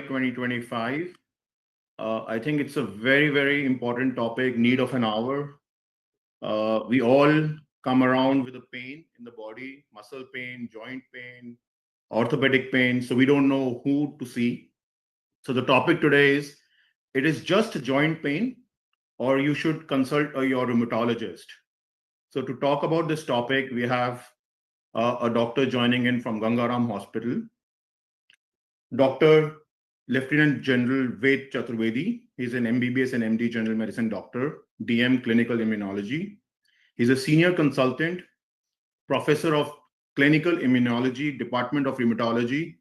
2025. I think it's a very, very important topic, need of an hour. We all come around with a pain in the body, muscle pain, joint pain, orthopedic pain. So we don't know who to see. So the topic today is it is just joint pain, or you should consult your rheumatologist. So to talk about this topic, we have a doctor joining in from Ganga Hospital. Dr. Lieutenant General Ved Chaturvedi. He's an MBBS and MD General Medicine doctor, DM Clinical Immunology. He's a senior consultant, professor of Clinical Immunology, Department of Rheumatology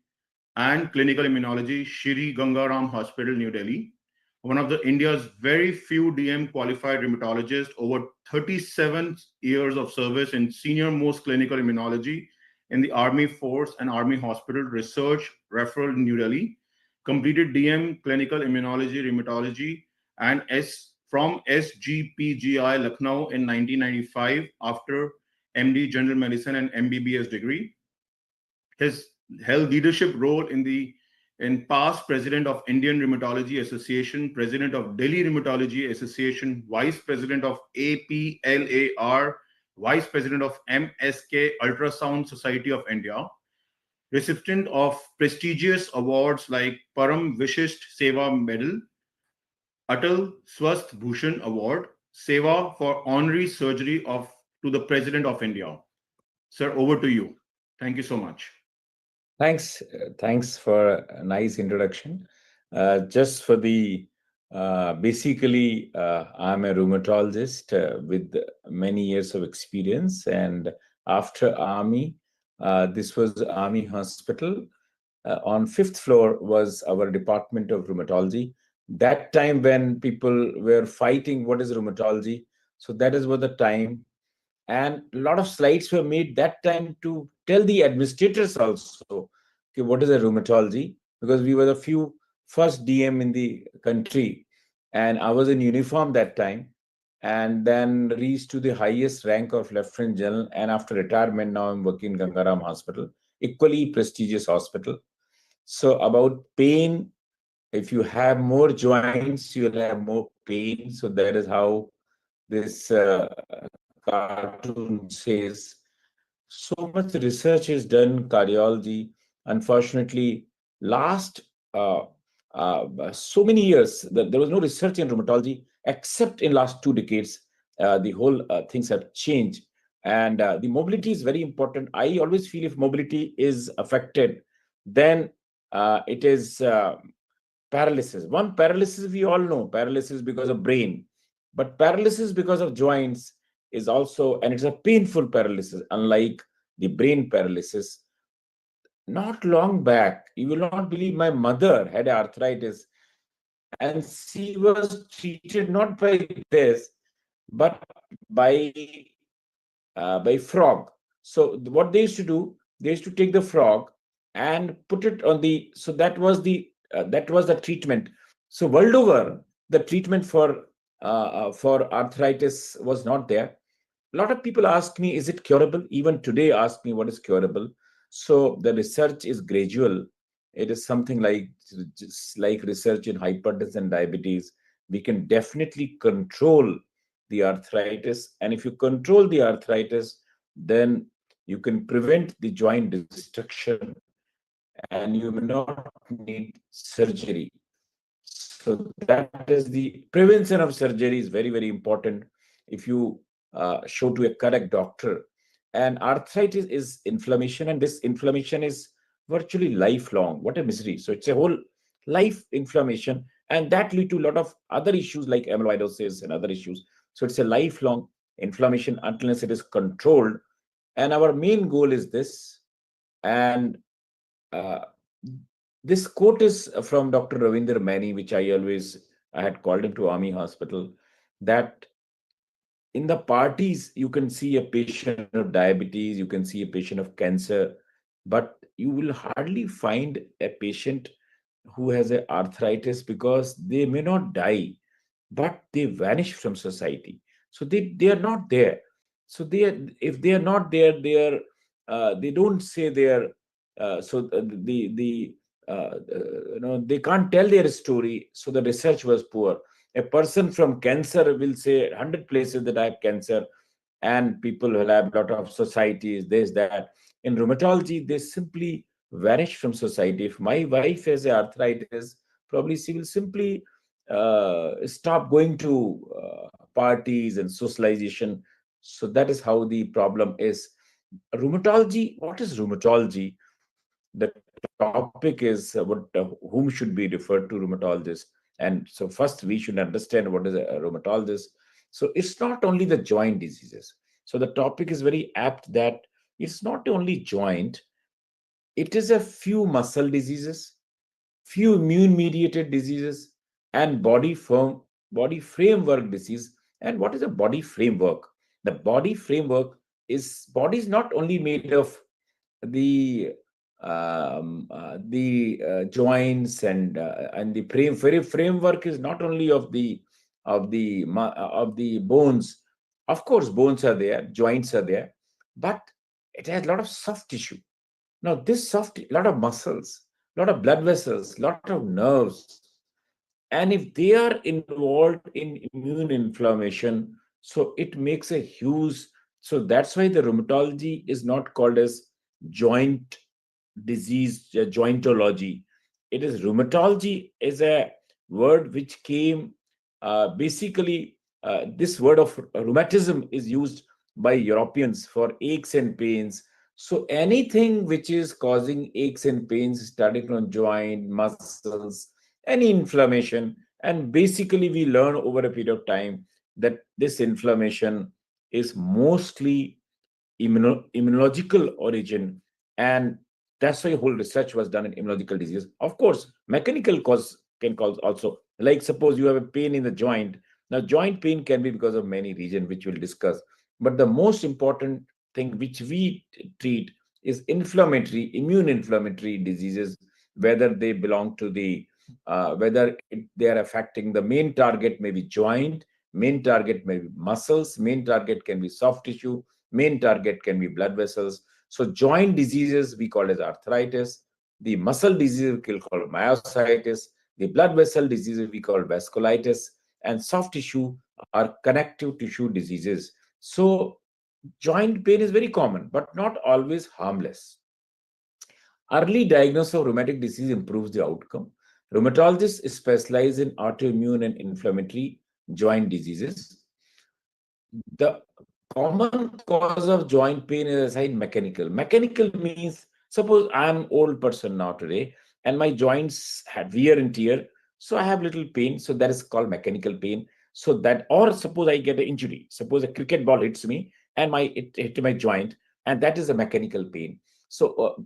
and Clinical Immunology, Shri Ganga Hospital, New Delhi. One of the India's very few DM qualified rheumatologists, over 37 years of service in senior most clinical immunology in the Army Force and Army Hospital Research Referral in New Delhi, completed DM Clinical Immunology Rheumatology and from SGPGI Lucknow in 1995 after MD General Medicine and MBBS degree. His held leadership role in past president of Indian Rheumatology Association, president of Delhi Rheumatology Association, vice president of APLAR, vice president of MSK Ultrasound Society of India, recipient of prestigious awards like Param Vishisht Seva Medal, Atal Swasth Bhushan Award, Seva for honorary surgery to the President of India. Sir, over to you. Thank you so much. Thanks for a nice introduction. Just for the basically, I'm a rheumatologist with many years of experience, and after Army, this was Army Hospital. On fifth floor was our Department of Rheumatology. That time when people were fighting what is rheumatology, so that is what the time, and a lot of slides were made that time to tell the administrators also, okay, what is a rheumatology, because we were the few first DM in the country, and I was in uniform that time, and then reached to the highest rank of Lieutenant General, and after retirement now I'm working in Gangaram Hospital, equally prestigious hospital. So about pain, if you have more joints, you'll have more pain. So that is how this cartoon says. So much research is done cardiology. Unfortunately, last so many years, there was no research in rheumatology except in last 2 decades. The whole things have changed, and the mobility is very important. I always feel if mobility is affected, then it is paralysis. One paralysis we all know, paralysis because of brain, but paralysis because of joints is also, and it's a painful paralysis, unlike the brain paralysis. Not long back, you will not believe, my mother had arthritis, and she was treated not by this, but by frog. So what they used to do, they used to take the frog and put it on the. So that was the treatment. So world over, the treatment for arthritis was not there. A lot of people ask me, is it curable? Even today, ask me what is curable. So the research is gradual. It is something like just like research in hypertension and diabetes. We can definitely control the arthritis, and if you control the arthritis, then you can prevent the joint destruction, and you may not need surgery. So that is the prevention of surgery is very, very important if you show to a correct doctor. And arthritis is inflammation, and this inflammation is virtually lifelong. What a misery. So it's a whole life inflammation, and that lead to a lot of other issues like amyloidosis and other issues. So it's a lifelong inflammation unless it is controlled. And our main goal is this. And uh, this quote is from Dr. Ravinder Mani, which I had called him to Army Hospital, that in the parties, you can see a patient of diabetes, you can see a patient of cancer, but you will hardly find a patient who has a arthritis, because they may not die, but they vanish from society. So they are not there. So if they are not there, they don't say they are. So they can't tell their story, so the research was poor. A person from cancer will say 100 places that I have cancer, and people will have a lot of societies, this, that. In rheumatology, they simply vanish from society. If my wife has arthritis, probably she will simply stop going to parties and socialization. So that is how the problem is. Rheumatology, what is rheumatology? The topic is whom should be referred to rheumatologist. And so first we should understand what is a rheumatologist. So it's not only the joint diseases. So the topic is very apt that it's not only joint, it is a few muscle diseases, few immune mediated diseases, and body framework disease. And what is a body framework? The body framework is, body is not only made of the joints, and the framework is not only of the bones. Of course bones are there, joints are there, but it has a lot of soft tissue. Now this soft, lot of muscles, lot of blood vessels, lot of nerves, and if they are involved in immune inflammation, so it makes a huge. So that's why the rheumatology is not called as joint disease, jointology. It is rheumatology is a word which came, basically, this word of rheumatism is used by Europeans for aches and pains. So anything which is causing aches and pains, starting from joint, muscles, any inflammation, and basically we learn over a period of time that this inflammation is mostly immunological origin. And that's why whole research was done in immunological diseases. Of course mechanical cause can cause also, like suppose you have a pain in the joint. Now joint pain can be because of many reasons which we'll discuss, but the most important thing which we treat is immune inflammatory diseases, whether they belong to the they are affecting the main target, may be joint, main target may be muscles, main target can be soft tissue, main target can be blood vessels. So joint diseases we call as arthritis, the muscle disease we call myositis, the blood vessel diseases we call vasculitis, and soft tissue are connective tissue diseases. So joint pain is very common but not always harmless. Early diagnosis of rheumatic disease improves the outcome. Rheumatologists specialize in autoimmune and inflammatory joint diseases. The common cause of joint pain is assigned mechanical. Mechanical means, suppose I'm old person now today and my joints had wear and tear, so I have little pain, so that is called mechanical pain. So that, or suppose I get an injury, suppose a cricket ball hits me and it hit my joint, and that is a mechanical pain. So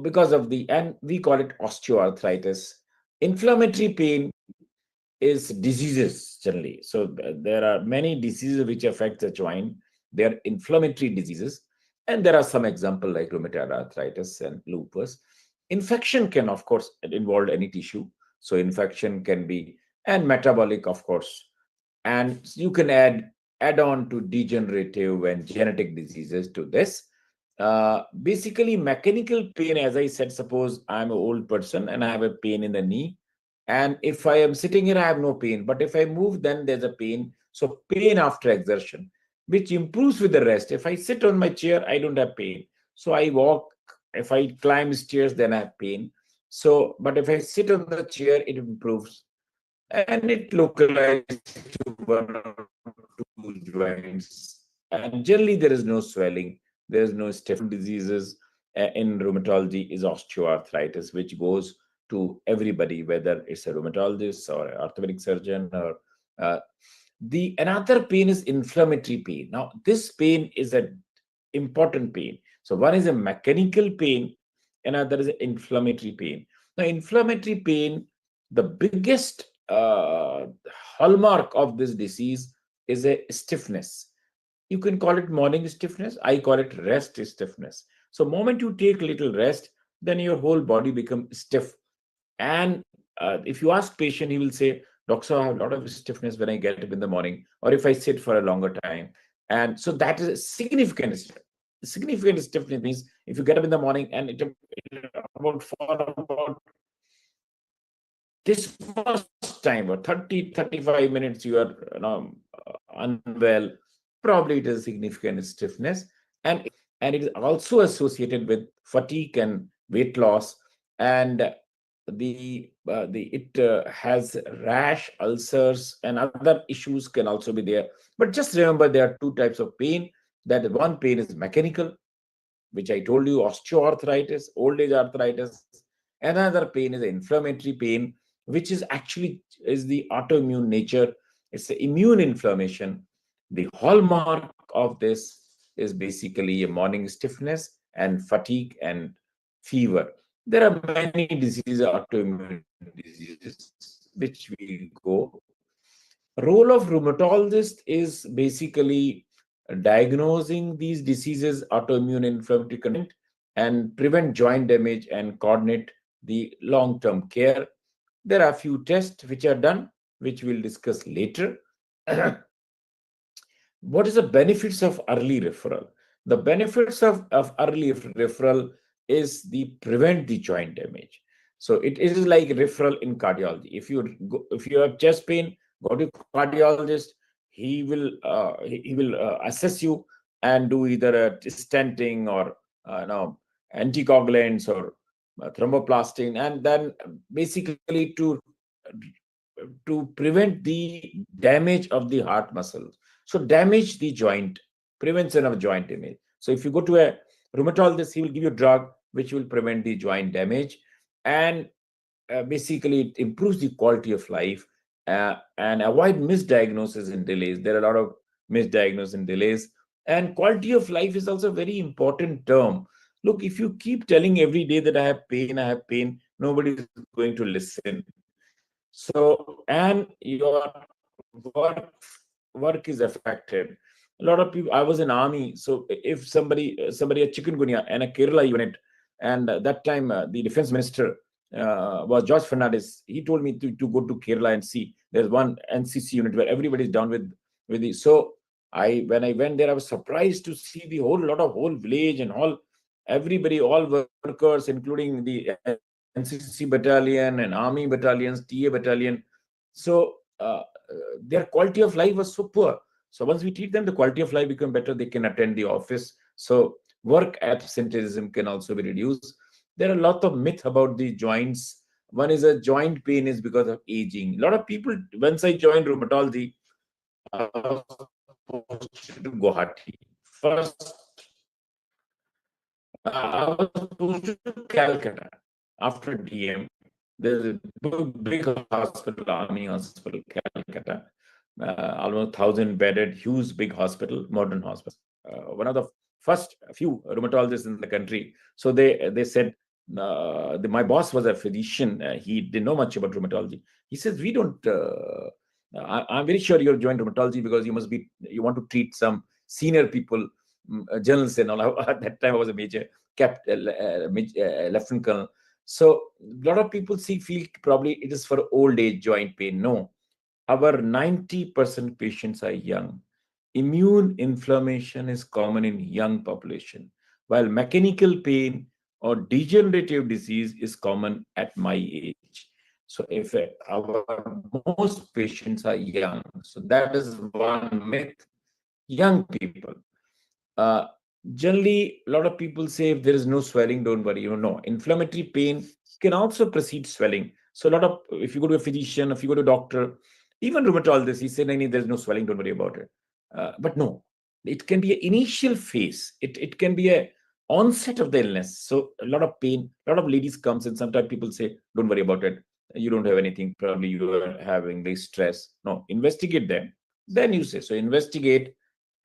because of the, and we call it osteoarthritis. Inflammatory pain is diseases generally. So there are many diseases which affect the joint. They are inflammatory diseases, and there are some example like rheumatoid arthritis and lupus. Infection can, of course, involve any tissue. So infection can be, and metabolic, of course, and you can add on to degenerative and genetic diseases to this. Basically mechanical pain, as I said, suppose I'm an old person and I have a pain in the knee, and if I am sitting here I have no pain, but if I move then there's a pain. So pain after exertion, which improves with the rest. If I sit on my chair I don't have pain, so I walk. If I climb stairs then I have pain. So but if I sit on the chair it improves, and it localized to one or two joints. And generally, there is no swelling, there is no stiff diseases. In rheumatology, is osteoarthritis, which goes to everybody, whether it's a rheumatologist or an orthopedic surgeon or uh, the another pain is inflammatory pain. Now, this pain is an important pain. So, one is a mechanical pain, another is an inflammatory pain. Now, inflammatory pain, the biggest hallmark of this disease is a stiffness. You can call it morning stiffness, I call it rest stiffness. So moment you take little rest, then your whole body becomes stiff. And if you ask patient, he will say, doctor, I have a lot of stiffness when I get up in the morning or if I sit for a longer time. And so that is a significant stiffness. Means if you get up in the morning and it about for about this much time, or 30-35 minutes, you are unwell, probably it is significant stiffness, and it is also associated with fatigue and weight loss, and the it has rash, ulcers, and other issues can also be there. But just remember, there are two types of pain. That one pain is mechanical, which I told you, osteoarthritis, old age arthritis. Another pain is inflammatory pain, which is actually is the autoimmune nature. It's the immune inflammation. The hallmark of this is basically a morning stiffness and fatigue and fever. There are many diseases, autoimmune diseases, which we go. Role of rheumatologist is basically diagnosing these diseases, autoimmune inflammatory condition, and prevent joint damage and coordinate the long-term care. There are a few tests which are done, which we'll discuss later. What is the benefits of early referral? The benefits of early referral is the prevent the joint damage. So it is like referral in cardiology. If you have chest pain, go to cardiologist. He will assess you and do either a stenting or no, anticoagulants or thromboplastin, and then basically to prevent the damage of the heart muscles. So damage the joint, prevention of joint damage. So if you go to a rheumatologist, he will give you a drug which will prevent the joint damage, and basically it improves the quality of life, and avoid misdiagnosis and delays. There are a lot of misdiagnosis and delays, and quality of life is also a very important term. Look, if you keep telling every day that I have pain, nobody is going to listen. So, and your work work is affected. A lot of people. I was in army, so if somebody had chikungunya and a Kerala unit, and that time the defense minister was George Fernandez. He told me to go to Kerala and see. There's one NCC unit where everybody's down with the. So I when I went there, I was surprised to see the whole village and all workers, including the NCC battalion and army battalions, TA battalion. So their quality of life was so poor. So once we treat them, the quality of life become better. They can attend the office. So work absenteeism can also be reduced. There are a lot of myth about the joints. One is a joint pain is because of aging. A lot of people, once I joined rheumatology, I was posted to Guwahati. First, I was posted to Calcutta after DM. There's a big hospital, Army Hospital, Calcutta, almost 1,000 bedded, huge, big hospital, modern hospital. One of the first few rheumatologists in the country. So they said, my boss was a physician. He didn't know much about rheumatology. He says, we don't. I'm very sure you're joined rheumatology because you want to treat some senior people, journalists and all. At that time, I was a major, lieutenant colonel. So a lot of people feel probably it is for old age joint pain. No, our 90% patients are young. Immune inflammation is common in young population, while mechanical pain or degenerative disease is common at my age. So if our most patients are young, so that is one myth. Young people. Uh, Generally, a lot of people say if there is no swelling, don't worry. No, inflammatory pain can also precede swelling. So a lot of, if you go to a physician, if you go to a doctor, even rheumatologist, he said, "No, there's no swelling, don't worry about it." But no, it can be an initial phase. It can be a onset of the illness. So a lot of pain, a lot of ladies comes and sometimes people say, "Don't worry about it. You don't have anything. Probably you are having the stress." No, investigate them. Then you say, so investigate,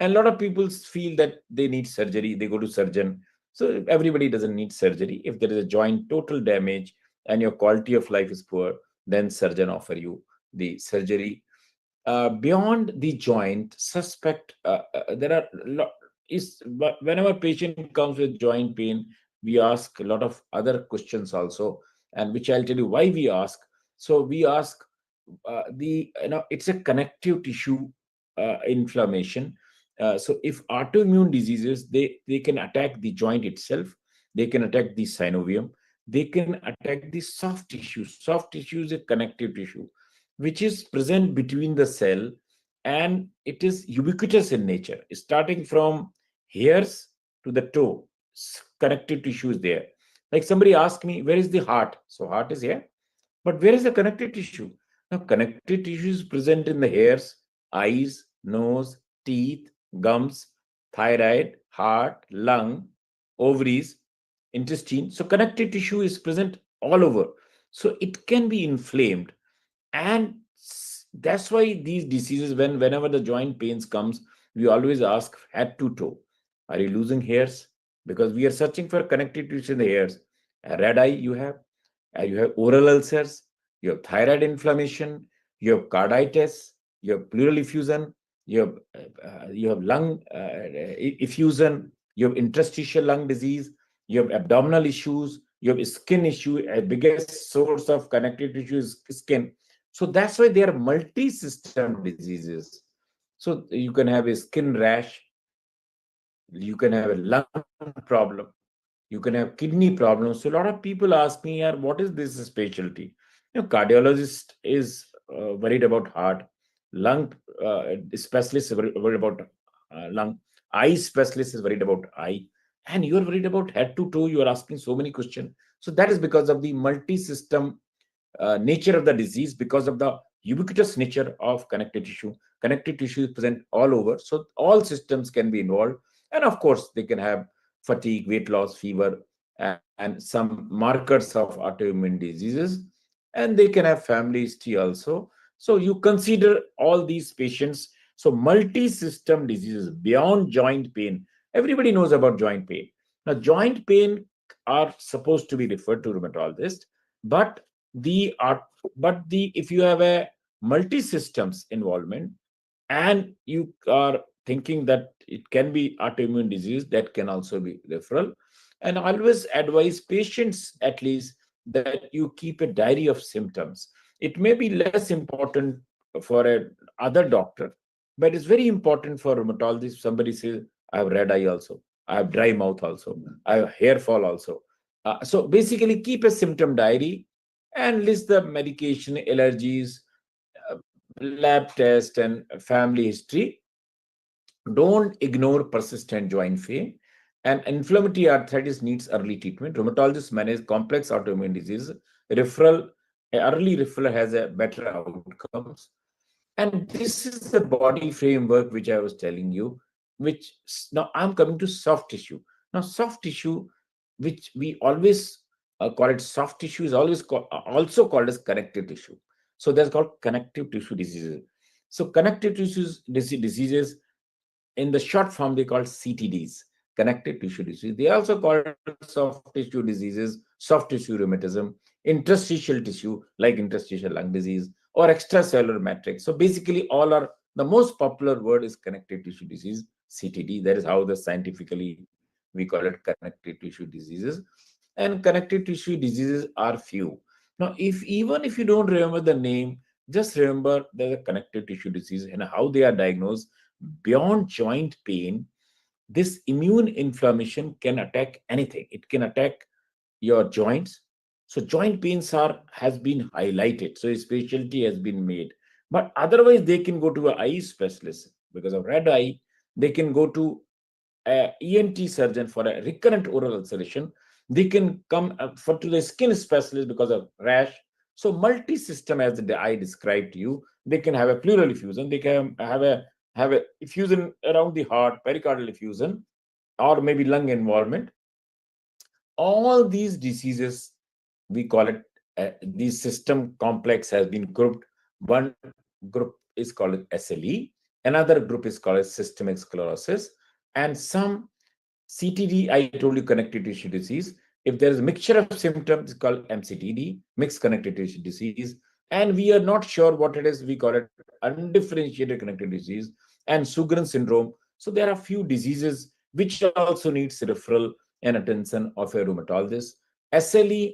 and a lot of people feel that they need surgery, they go to surgeon. So everybody doesn't need surgery. If there is a joint total damage and your quality of life is poor, then surgeon offer you the surgery. Beyond the joint, suspect there are is whenever patient comes with joint pain, we ask a lot of other questions also, and which I'll tell you why we ask. So we ask the it's a connective tissue inflammation. So if autoimmune diseases, they can attack the joint itself, they can attack the synovium, they can attack the soft tissue. Soft tissue is a connective tissue, which is present between the cell, and it is ubiquitous in nature, starting from hairs to the toe. Connective tissue is there. Like somebody asked me, where is the heart? So heart is here, but where is the connective tissue? Now, connective tissue is present in the hairs, eyes, nose, teeth, gums, thyroid, heart, lung, ovaries, intestine. So, connective tissue is present all over. So, it can be inflamed, and that's why these diseases, whenever the joint pains comes, we always ask head to toe, are you losing hairs? Because we are searching for connective tissue in the hairs. A red eye you have oral ulcers, you have thyroid inflammation, you have carditis, you have pleural effusion, you have lung effusion, you have interstitial lung disease, you have abdominal issues, you have skin issue. A biggest source of connective tissue is skin. So that's why they are multi-system diseases. So you can have a skin rash, you can have a lung problem, you can have kidney problems. So a lot of people ask me, "Yeah, what is this specialty?" Cardiologist is worried about heart, lung specialist is worried about lung, eye specialist is worried about eye, and you are worried about head to toe. You are asking so many questions. So that is because of the multi-system nature of the disease, because of the ubiquitous nature of connective tissue. Connective tissue is present all over, so all systems can be involved, and of course, they can have fatigue, weight loss, fever, and some markers of autoimmune diseases, and they can have family history also. So you consider all these patients. So multi-system diseases beyond joint pain. Everybody knows about joint pain. Now, joint pain are supposed to be referred to rheumatologist, but the art but the if you have a multi-systems involvement, and you are thinking that it can be autoimmune disease, that can also be referral. And I always advise patients at least that you keep a diary of symptoms. It may be less important for a other doctor, but it's very important for rheumatologist. Somebody says, I have red eye also, I have dry mouth also, I have hair fall also. So basically keep a symptom diary and list the medication, allergies, uh, lab test, and family history. Don't ignore persistent joint pain. And inflammatory arthritis needs early treatment. Rheumatologists manage complex autoimmune disease. Referral, early referral has a better outcomes. And this is the body framework which I was telling you, which now I'm coming to soft tissue. Now, soft tissue, which we always call it soft tissue, is always also called as connective tissue. So that's called connective tissue diseases. So connective tissues diseases, in the short form, they call CTDs, connective tissue disease. They also call soft tissue diseases, soft tissue rheumatism, interstitial tissue like interstitial lung disease, or extracellular matrix. So basically, all are the most popular word is connective tissue disease, CTD. That is how the scientifically we call it connective tissue diseases. And connective tissue diseases are few. Now, if even if you don't remember the name, just remember the connective tissue disease and how they are diagnosed. Beyond joint pain, this immune inflammation can attack anything. It can attack your joints. So joint pains are has been highlighted. So a specialty has been made. But otherwise, they can go to an eye specialist because of red eye. They can go to a ENT surgeon for a recurrent oral ulceration. They can come for to the skin specialist because of rash. So multi-system, as I described to you, they can have a pleural effusion. They can have a effusion around the heart, pericardial effusion, or maybe lung involvement. All these diseases, we call it the system complex has been grouped. One group is called SLE, another group is called systemic sclerosis, and some CTD, I told you, connective tissue disease. If there is a mixture of symptoms, it's called MCTD, mixed connective tissue disease. And we are not sure what it is. We call it undifferentiated connective disease and Sjogren syndrome. So there are few diseases which also needs referral and attention of a rheumatologist. SLE,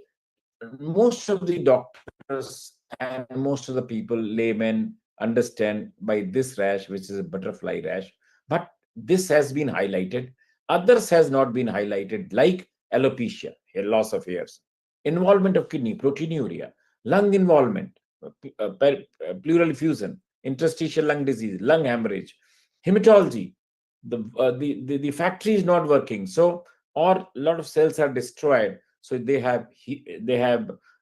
most of the doctors and most of the people, laymen, understand by this rash, which is a butterfly rash. But this has been highlighted. Others has not been highlighted, like alopecia, hair loss of hairs. involvement of kidney, proteinuria, lung involvement, pleural effusion, interstitial lung disease, lung hemorrhage, hematology. The factory is not working, so or a lot of cells are destroyed. So they have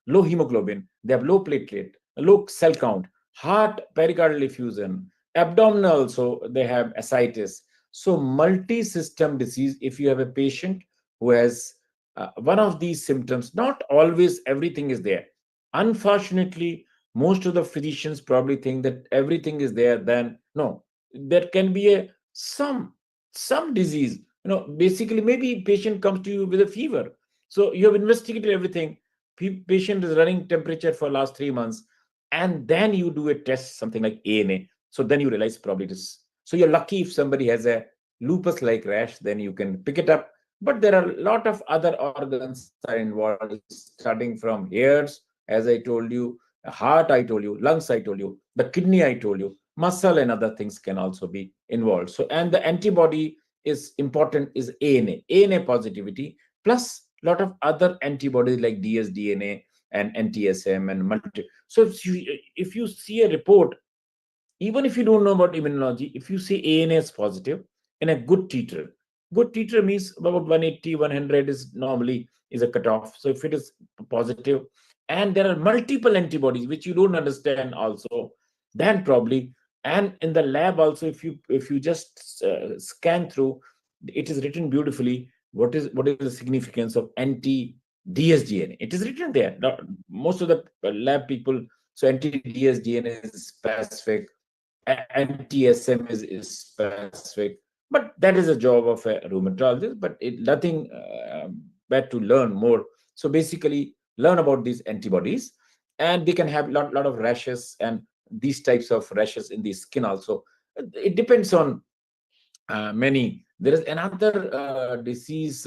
low hemoglobin, they have low platelet, low cell count, heart pericardial effusion, abdominal also they have ascites. So multi-system disease. If you have a patient who has one of these symptoms, not always everything is there. Unfortunately, most of the physicians probably think that everything is there. Then no, there can be a some disease. Basically, maybe patient comes to you with a fever. So you have investigated everything. Patient is running temperature for last 3 months, and then you do a test, something like ANA. So then you realize probably it is. So you're lucky if somebody has a lupus-like rash, then you can pick it up. But there are a lot of other organs are involved, starting from hairs, as I told you, heart, I told you, lungs, I told you, the kidney, I told you, muscle and other things can also be involved. So, and the antibody is important, is ANA positivity, plus a lot of other antibodies like dsDNA and NTSM and multi. So if you see a report, even if you don't know about immunology, if you say ANA is positive in a good titer means about 180, 100 is normally is a cutoff. So if it is positive, and there are multiple antibodies which you don't understand also, then probably, and in the lab also, if you just scan through, it is written beautifully. What is the significance of anti dsDNA? It is written there. Most of the lab people, so anti dsDNA is specific, anti-SM is specific, but that is a job of a rheumatologist. But nothing bad to learn more. So basically, learn about these antibodies, and they can have lot of rashes and these types of rashes in the skin also. It depends on many. There is another disease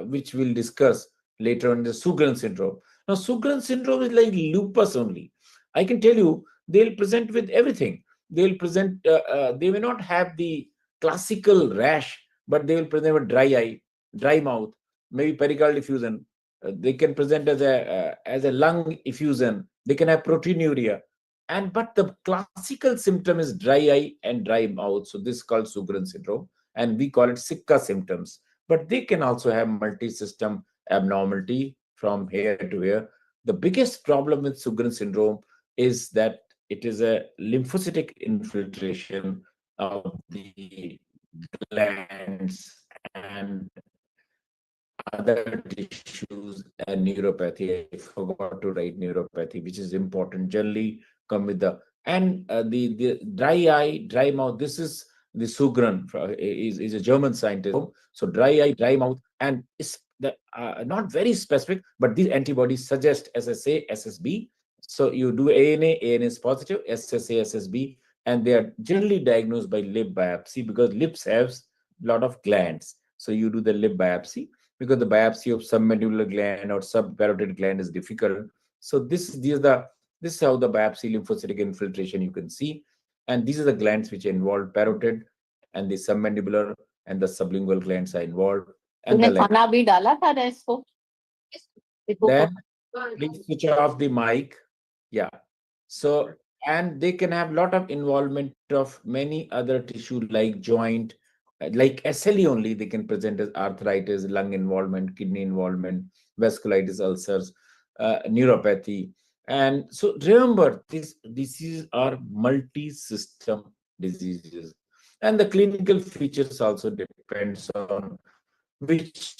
which we'll discuss later on, the Sjogren syndrome. Now, Sjogren syndrome is like lupus only. I can tell you, they'll present with everything. They'll present, they may not have the classical rash, but they will present with dry eye, dry mouth, maybe pericardial effusion. They can present as a lung effusion. They can have proteinuria, and but the classical symptom is dry eye and dry mouth. So this is called Sjogren syndrome, and we call it Sika symptoms. But they can also have multi-system abnormality from here to here. The biggest problem with Sjogren syndrome is that it is a lymphocytic infiltration of the glands and other tissues and neuropathy. I forgot to write neuropathy, which is important. Generally, come with the and the dry eye, dry mouth. This is the Sjogren is a German scientist. So dry eye, dry mouth, and it's not very specific, but these antibodies suggest SSA, SSB. So you do ANA is positive, SSA, SSB, and they are generally diagnosed by lip biopsy because lips have a lot of glands. So you do the lip biopsy because the biopsy of submandibular gland or subparotid gland is difficult. So this is how the biopsy lymphocytic infiltration you can see, and these are the glands which involve parotid, and the submandibular and the sublingual glands are involved. And the खाना भी डाला था ना इसको then please switch off the mic. Yeah. So, and they can have a lot of involvement of many other tissue like joint, like SLE only. They can present as arthritis, lung involvement, kidney involvement, vasculitis, ulcers, neuropathy. And so remember, these diseases are multi-system diseases. And the clinical features also depends on which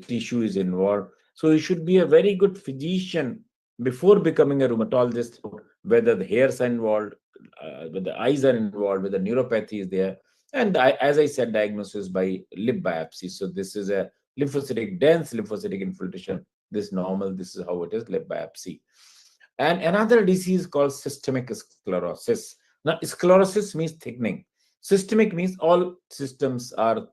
tissue is involved. So you should be a very good physician before becoming a rheumatologist, whether the hairs are involved, whether the eyes are involved, whether neuropathy is there. And as I said, diagnosis by lip biopsy. So this is a dense lymphocytic infiltration. This normal, this is how it is, lip biopsy. And another disease called systemic sclerosis. Now, sclerosis means thickening. Systemic means all systems are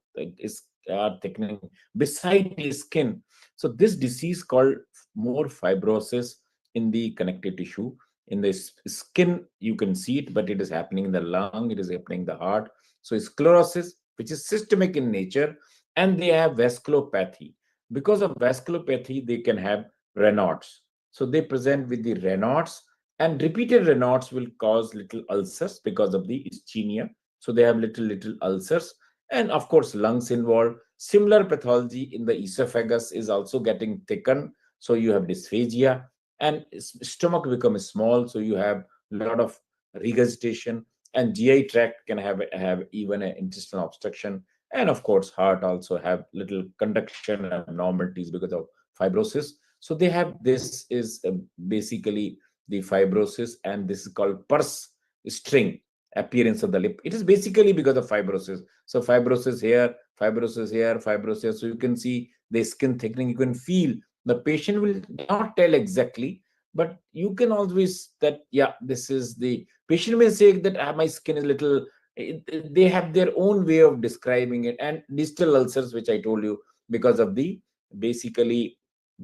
thickening beside the skin. So this disease called more fibrosis in the connective tissue. In the skin, you can see it, but it is happening in the lung, it is happening in the heart. So sclerosis, which is systemic in nature, and they have vasculopathy. because of vasculopathy, they can have Raynaud's. So they present with the Raynaud's, and repeated Raynaud's will cause little ulcers because of the ischemia. So they have little ulcers, and of course lungs involved. Similar pathology in the esophagus is also getting thickened, so you have dysphagia, and stomach becomes small, so you have a lot of regurgitation, and GI tract can have even an intestinal obstruction, and of course heart also have little conduction abnormalities because of fibrosis. So they have, this is basically the fibrosis, and this is called purse string appearance of the lip. It is basically because of fibrosis. So fibrosis here, fibrosis here, fibrosis here. So you can see the skin thickening. You can feel, the patient will not tell exactly, but you can always that, yeah, this is the patient may say that my skin is little. They have their own way of describing it. And distal ulcers, which I told you, because of the basically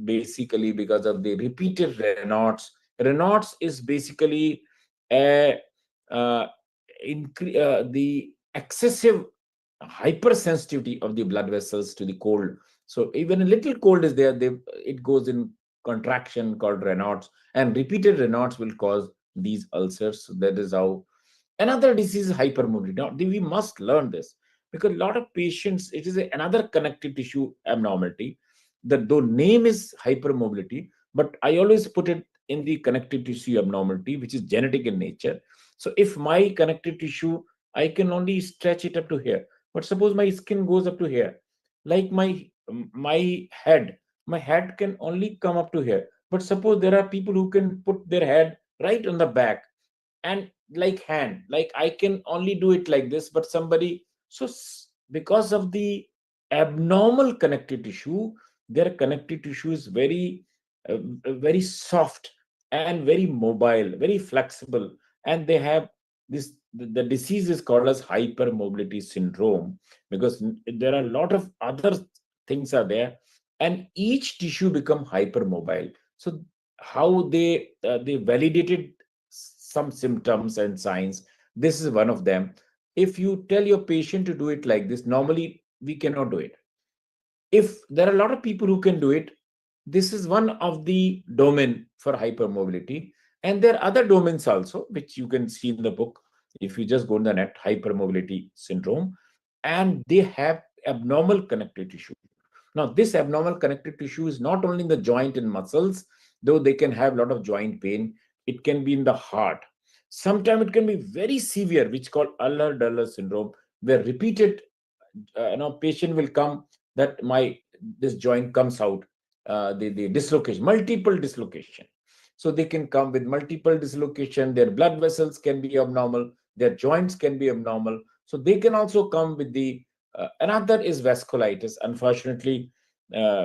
because of the repeated Raynaud's. Raynaud's is basically a the excessive hypersensitivity of the blood vessels to the cold. So even a little cold is there, it goes in contraction called Raynaud's, and repeated Raynaud's will cause these ulcers. So that is how. Another disease is hypermobility. Now we must learn this, because a lot of patients, it is another connective tissue abnormality. The name is hypermobility, but I always put it in the connective tissue abnormality, which is genetic in nature. So if my connective tissue, I can only stretch it up to here, but suppose my skin goes up to here, like my head can only come up to here. But suppose there are people who can put their head right on the back, and like hand, like I can only do it like this, but somebody, so because of the abnormal connective tissue, their connective tissue is very soft and very mobile, very flexible, and they have this, the disease is called as hypermobility syndrome, because there are a lot of other things are there, and each tissue become hypermobile. So how they validated some symptoms and signs, this is one of them. If you tell your patient to do it like this, normally we cannot do it. If there are a lot of people who can do it, this is one of the domain for hypermobility. And there are other domains also, which you can see in the book. If you just go on the net, hypermobility syndrome, and they have abnormal connective tissue. Now this abnormal connective tissue is not only in the joint and muscles, though they can have a lot of joint pain. It can be in the heart. Sometimes it can be very severe, which called Aller-Duller syndrome, where repeated patient will come that my this joint comes out, the dislocation, multiple dislocation. So they can come with multiple dislocation. Their blood vessels can be abnormal, their joints can be abnormal, so they can also come with the another is vasculitis. Unfortunately,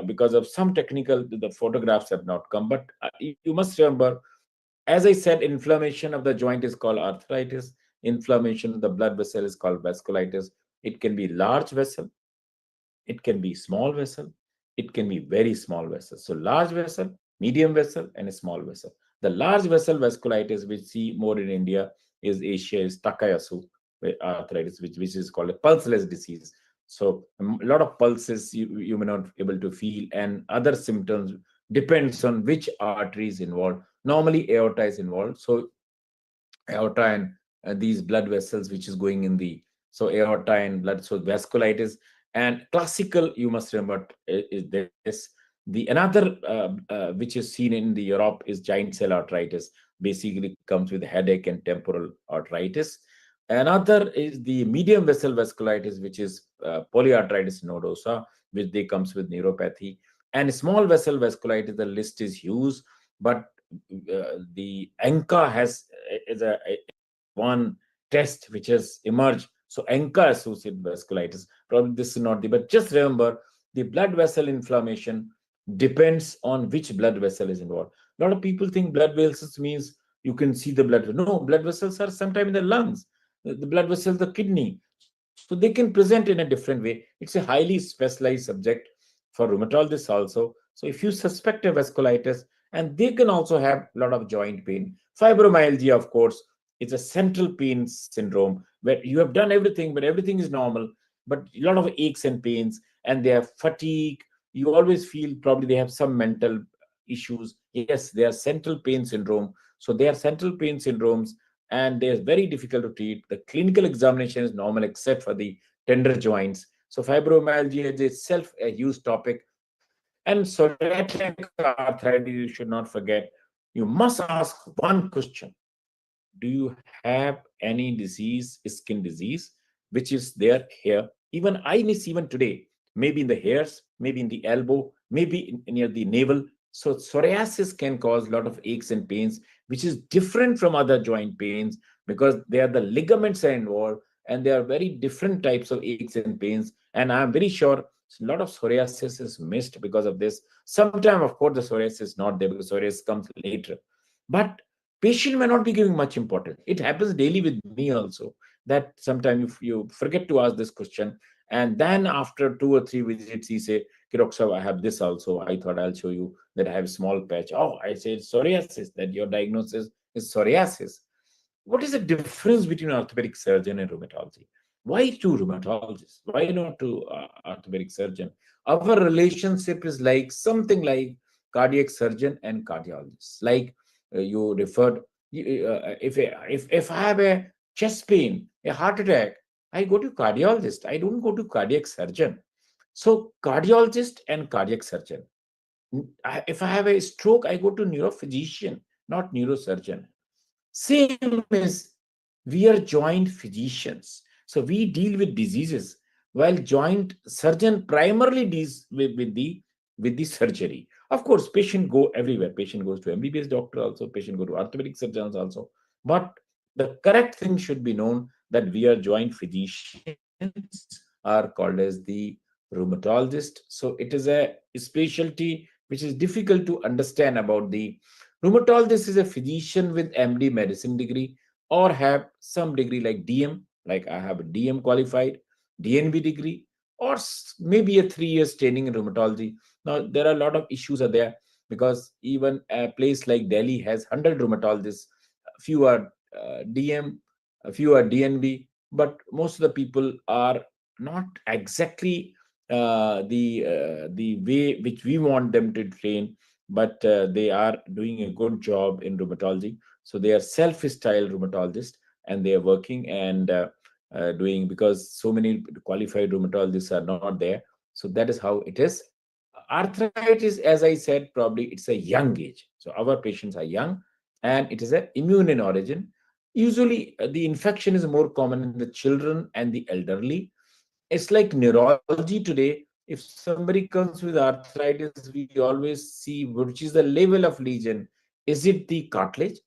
because of some technical, the photographs have not come, but you must remember, as I said, inflammation of the joint is called arthritis. Inflammation of the blood vessel is called vasculitis. It can be large vessel, it can be small vessel, it can be very small vessel. So large vessel, medium vessel, and a small vessel. The large vessel vasculitis, which see more in India, is Asia, is Takayasu arthritis, which is called a pulseless disease. So a lot of pulses you may not able to feel, and other symptoms depends on which artery is involved. Normally aorta is involved. So aorta and these blood vessels which is going in the, so aorta and blood, so vasculitis. And classical, you must remember, is this. The another which is seen in the Europe is giant cell arteritis, basically comes with headache and temporal arteritis. Another is the medium vessel vasculitis, which is polyarteritis nodosa, which they comes with neuropathy. And small vessel vasculitis, the list is huge, but the ANCA has is a one test which has emerged. So ANCA associated vasculitis. Probably this is not the, but just remember, the blood vessel inflammation depends on which blood vessel is involved. A lot of people think blood vessels means you can see the blood. No, blood vessels are sometimes in the lungs. The blood vessels, the kidney. So they can present in a different way. It's a highly specialized subject for rheumatologists also. So if you suspect a vasculitis, and they can also have a lot of joint pain. Fibromyalgia, of course, it's a central pain syndrome where you have done everything, but everything is normal, but a lot of aches and pains, and they have fatigue, you always feel probably they have some mental issues. Yes, they are central pain syndrome. So they are central pain syndromes, and they are very difficult to treat. The clinical examination is normal except for the tender joints. So fibromyalgia is itself a huge topic. And psoriatic arthritis, you should not forget. You must ask one question: do you have any disease, skin disease, which is there here? Even I miss even today, maybe in the hairs, maybe in the elbow, maybe near the navel. So psoriasis can cause a lot of aches and pains, which is different from other joint pains, because they are the ligaments are involved, and there are very different types of aches and pains. And I'm very sure a lot of psoriasis is missed because of this. Sometimes, of course, the psoriasis is not there because psoriasis comes later. But patient may not be giving much importance. It happens daily with me also, that sometimes if you forget to ask this question, and then after 2 or 3 visits he say, Kirok, I have this also, I thought I'll show you that I have small patch. Oh, I said psoriasis, that your diagnosis is psoriasis. What is the difference between orthopedic surgeon and rheumatology? Why two rheumatologists? Why not two orthopedic surgeon? Our relationship is like something like cardiac surgeon and cardiologist. Like you referred, if I have a chest pain, a heart attack, I go to cardiologist. I don't go to cardiac surgeon. So cardiologist and cardiac surgeon. If I have a stroke, I go to neurophysician, not neurosurgeon. Same as we are joint physicians. So we deal with diseases, while joint surgeon primarily deals with the surgery. Of course, patient go everywhere. Patient goes to MBBS doctor also, patient go to orthopedic surgeons also. But the correct thing should be known that we are joint physicians are called as the rheumatologist. So it is a specialty which is difficult to understand about the rheumatologist is a physician with MD medicine degree or have some degree like DM, like I have a DM qualified, DNB degree, or maybe a 3 years training in rheumatology. Now, there are a lot of issues are there because even a place like Delhi has 100 rheumatologists, a few are DM, a few are DNB, but most of the people are not exactly the way which we want them to train, but they are doing a good job in rheumatology. So they are self-styled rheumatologists, and they are working and doing, because so many qualified rheumatologists are not there. So that is how it is. Arthritis, as I said, probably it's a young age. So our patients are young, and it is a immune in origin. Usually, the infection is more common in the children and the elderly. It's like neurology today. If somebody comes with arthritis, we always see which is the level of lesion. Is it the cartilage,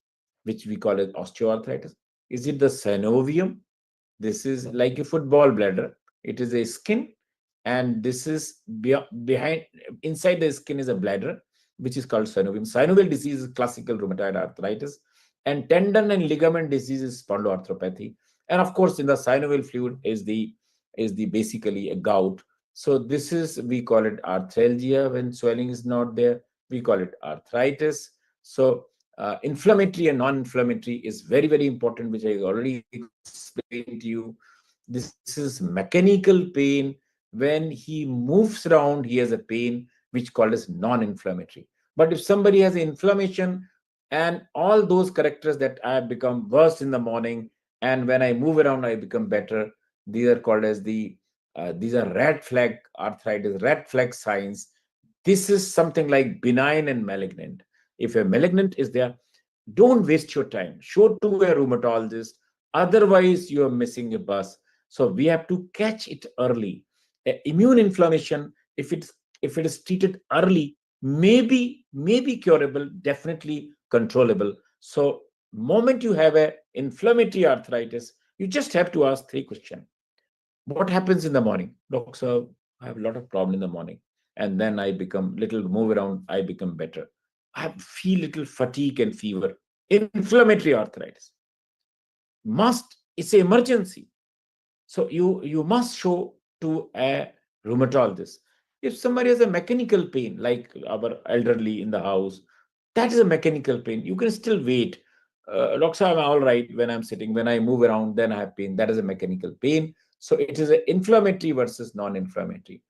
which we call it osteoarthritis? Is it the synovium? This is like a football bladder. It is a skin, and this is behind, inside the skin is a bladder, which is called synovium. Synovial disease is classical rheumatoid arthritis, and tendon and ligament disease is spondyloarthropathy. And of course, in the synovial fluid is the basically a gout. So this is, we call it arthralgia when swelling is not there. We call it arthritis. So inflammatory and non-inflammatory is very, very important, which I already explained to you. This is mechanical pain. When he moves around, he has a pain which called as non-inflammatory. But if somebody has inflammation and all those characters that I have become worse in the morning, and when I move around, I become better, these are called as these are red flag arthritis, red flag signs. This is something like benign and malignant. If a malignant is there, don't waste your time. Show to a rheumatologist. Otherwise, you are missing a bus. So we have to catch it early. Immune inflammation, if it is treated early, maybe curable, definitely controllable. So moment you have a inflammatory arthritis, you just have to ask 3 questions. What happens in the morning? Doctor, I have a lot of problem in the morning. And then I become little move around, I become better. I feel little fatigue and fever. Inflammatory arthritis. Must, it's an emergency. So you must show to a rheumatologist. If somebody has a mechanical pain, like our elderly in the house, that is a mechanical pain. You can still wait. Doctor, I'm all right when I'm sitting. When I move around, then I have pain. That is a mechanical pain. So it is an inflammatory versus non-inflammatory.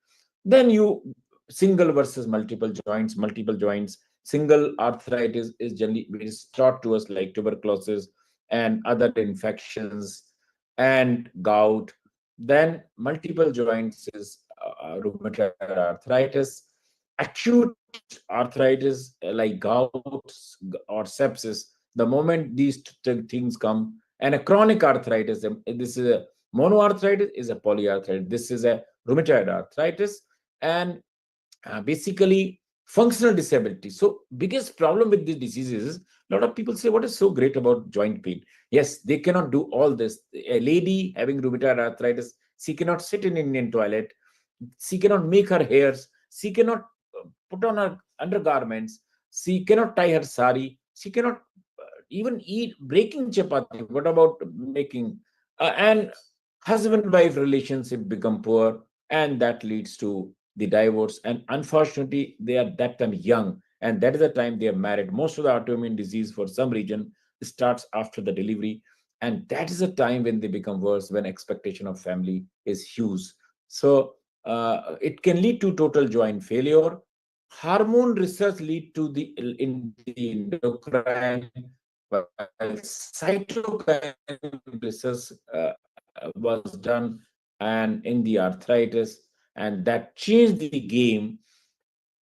Then you single versus multiple joints. Single arthritis is generally is taught to us like tuberculosis and other infections and gout. Then multiple joints is rheumatoid arthritis, acute arthritis like gout or sepsis. The moment these things come, and a chronic arthritis, this is a monoarthritis, is a polyarthritis. This is a rheumatoid arthritis, and basically functional disability. So biggest problem with these diseases is a lot of people say, what is so great about joint pain? Yes, they cannot do all this. A lady having rheumatoid arthritis, she cannot sit in Indian toilet, she cannot make her hairs, she cannot put on her undergarments, she cannot tie her sari, she cannot even eat breaking chapati. What about making and husband wife relationship become poor, and that leads to the divorce. And unfortunately they are that time young, and that is the time they are married. Most of the autoimmune disease for some reason starts after the delivery, and that is the time when they become worse, when expectation of family is huge. So it can lead to total joint failure. Hormone research lead to the in the endocrine, while cytokine research was done and in the arthritis, and that changed the game.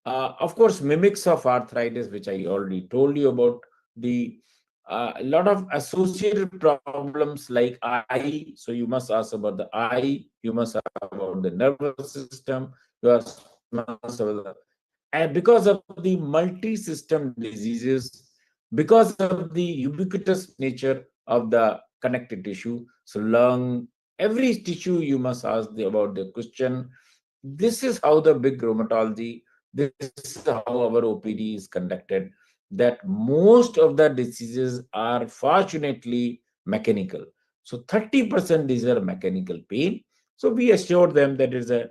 Of course, mimics of arthritis, which I already told you about, the a lot of associated problems like eye. So you must ask about the eye, you must ask about the nervous system, you must ask about the, and because of the multi-system diseases, because of the ubiquitous nature of the connected tissue, so lung, every tissue you must ask about the question. This is how the big rheumatology, this is how our OPD is conducted, that most of the diseases are fortunately mechanical. So 30% these are mechanical pain. So we assure them that it is a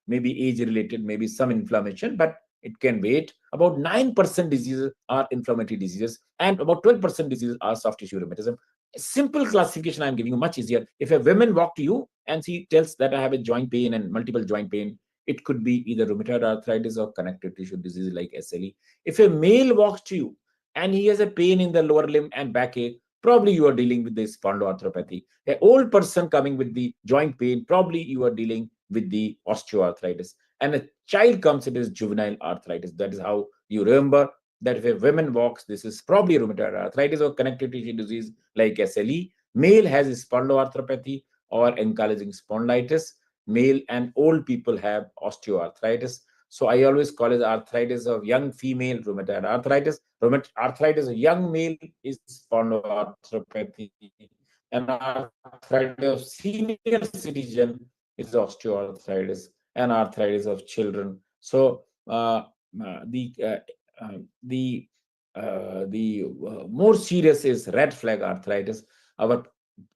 maybe age related, maybe some inflammation, but it can wait. About 9% diseases are inflammatory diseases, and about 12% diseases are soft tissue rheumatism. Simple classification I'm giving you, much easier. If a woman walk to you and she tells that I have a joint pain and multiple joint pain, it could be either rheumatoid arthritis or connective tissue disease like SLE. If a male walks to you and he has a pain in the lower limb and backache, probably you are dealing with the spondyloarthropathy. An old person coming with the joint pain, probably you are dealing with the osteoarthritis. And a child comes, it is juvenile arthritis. That is how you remember that if a woman walks, this is probably rheumatoid arthritis or connective tissue disease like SLE. Male has spondyloarthropathy or ankylosing spondylitis. Male and old people have osteoarthritis. So I always call it arthritis of young female rheumatoid arthritis. Rheumatoid arthritis of young male is spondyloarthropathy, and arthritis of senior citizen is osteoarthritis, and arthritis of children. So the more serious is red flag arthritis. Our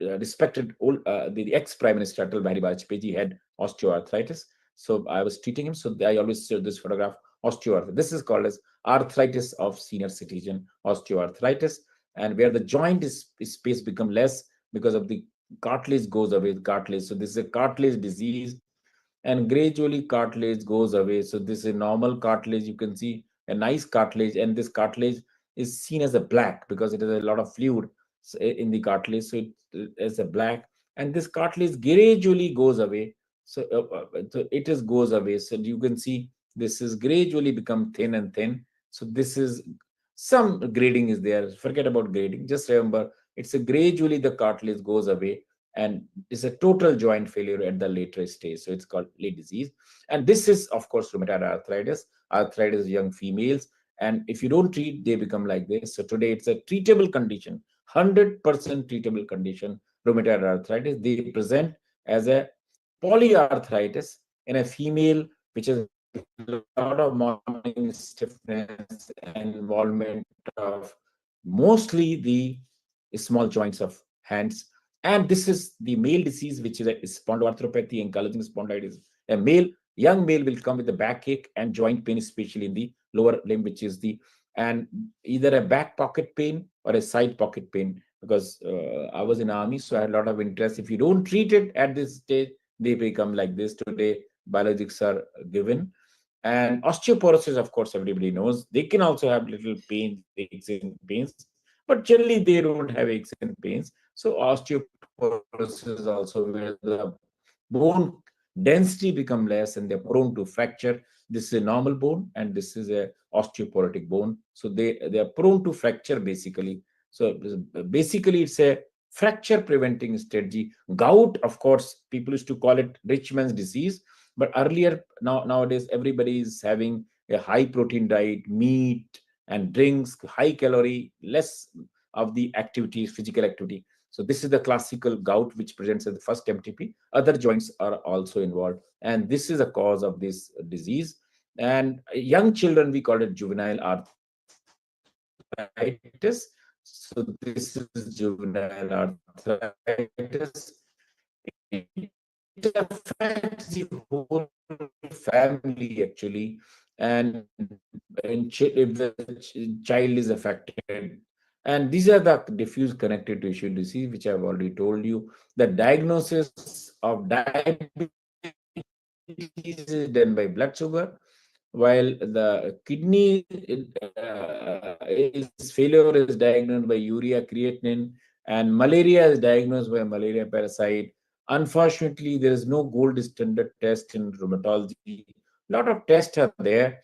respected old the ex Prime Minister Atal Bihari Vajpayee had osteoarthritis. So I was treating him. So I always show this photograph, osteoarthritis. This is called as arthritis of senior citizen, osteoarthritis, and where the joint is space become less because of the cartilage goes away. Cartilage. So this is a cartilage disease, and gradually cartilage goes away. So this is a normal cartilage. You can see a nice cartilage, and this cartilage is seen as a black because it has a lot of fluid in the cartilage. So it is a black, and this cartilage gradually goes away. So it is goes away. So you can see this is gradually become thin and thin. So this is some grading is there. Forget about grading. Just remember, it's a gradually the cartilage goes away, and it's a total joint failure at the later stage. So it's called late disease. And this is, of course, rheumatoid arthritis. Arthritis is young females. And if you don't treat, they become like this. So today it's a treatable condition, 100% treatable condition, rheumatoid arthritis. They present as a polyarthritis in a female, which is a lot of morning stiffness and involvement of mostly the small joints of hands. And this is the male disease, which is a spondyloarthropathy and ankylosing spondylitis. A male, young male will come with a backache and joint pain, especially in the lower limb, which is the, and either a back pocket pain or a side pocket pain. Because I was in army, so I had a lot of interest. If you don't treat it at this stage, they become like this. Today, biologics are given, And osteoporosis, of course, everybody knows. They can also have little pains, aches and pains, but generally they don't have aches and pains. So osteoporosis is also where the bone density become less and they're prone to fracture. This is a normal bone and this is a osteoporotic bone. So they are prone to fracture basically. So basically it's a fracture preventing strategy. Gout, of course, people used to call it rich man's disease, but earlier, nowadays everybody is having a high protein diet, meat and drinks, high calorie, less of the activities, physical activity. So this is the classical gout which presents as the first MTP. Other joints are also involved, and this is a cause of this disease. And young children, we call it juvenile arthritis. So this is juvenile arthritis. It affects the whole family actually, and if the child is affected, and these are the diffuse connective tissue disease which I've already told you. The diagnosis of diabetes is done by blood sugar, while the kidney is failure is diagnosed by urea creatinine, and malaria is diagnosed by malaria parasite. Unfortunately, there is no gold standard test in rheumatology. A lot of tests are there,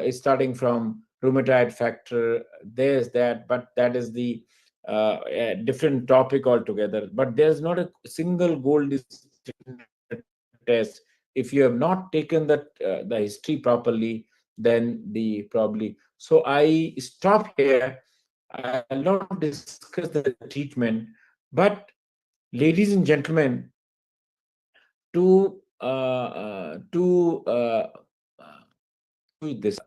starting from rheumatoid factor. There's that, but that is the a different topic altogether. But there's not a single gold standard test. If you have not taken the history properly, then the probably. So I stop here. I'll not discuss the treatment, but ladies and gentlemen, to this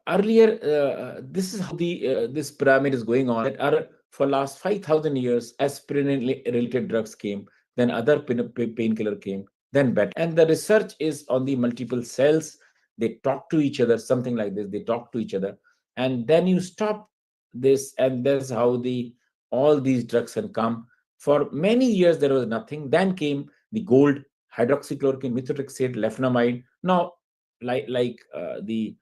earlier, this is how the this pyramid is going on. That are for last 5,000 years, aspirin-related drugs came, then other painkiller came, then better. And the research is on the multiple cells. They talk to each other, something like this. They talk to each other, and then you stop this, and that's how the all these drugs can come. For many years, there was nothing. Then came the gold, hydroxychloroquine, methotrexate, lefenamide. Now, the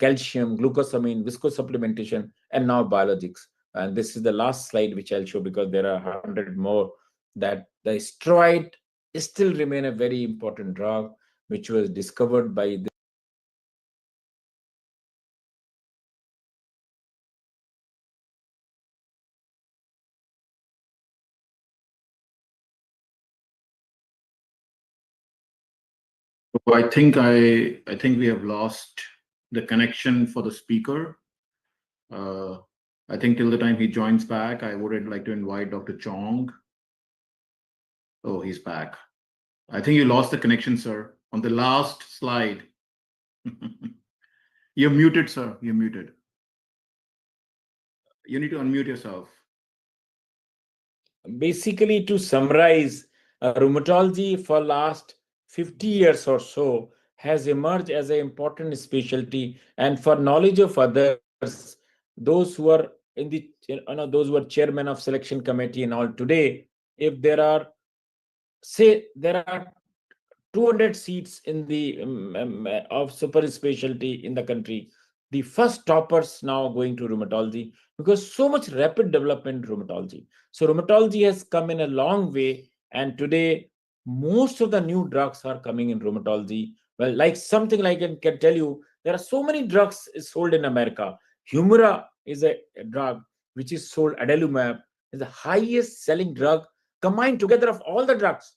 calcium, glucosamine, viscosupplementation, and now biologics. And this is the last slide which I'll show because there are 100 more. That the steroid still remain a very important drug which was discovered by the So I think we have lost the connection for the speaker. Uh, I think till the time he joins back, I would like to invite Dr. Chong. Oh, he's back. I think you lost the connection, sir, on the last slide. You're muted, sir. You're muted. You need to unmute yourself. basically to summarize, rheumatology for last 50 years or so has emerged as an important specialty, and for knowledge of others, those who are in the those who are chairman of selection committee and all today, if there are, say there are 200 seats in the of super specialty in the country, the first toppers now going to rheumatology because so much rapid development in rheumatology. So rheumatology has come in a long way, and today most of the new drugs are coming in rheumatology. Well, like something like I can tell you, there are so many drugs is sold in America. Humira is a drug which is sold. Adalimumab is the highest selling drug. Combined together of all the drugs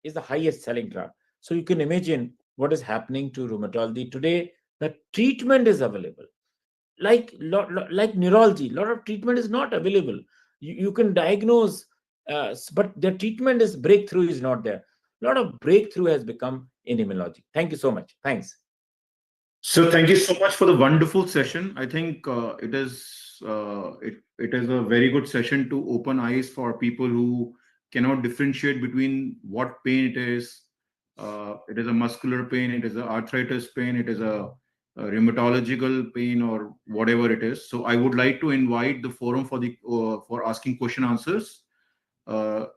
is the highest selling drug. So you can imagine what is happening to rheumatology today. The treatment is available. Like neurology, a lot of treatment is not available. You can diagnose, but the treatment is breakthrough is not there. A lot of breakthrough has become in immunology. Thank you so much. Thanks. So thank you so much for the wonderful session. I think it is a very good session to open eyes for people who cannot differentiate between what pain it is. It is a muscular pain, it is a arthritis pain, it is a rheumatological pain, or whatever it is. So I would like to invite the forum for asking question answers. Uh,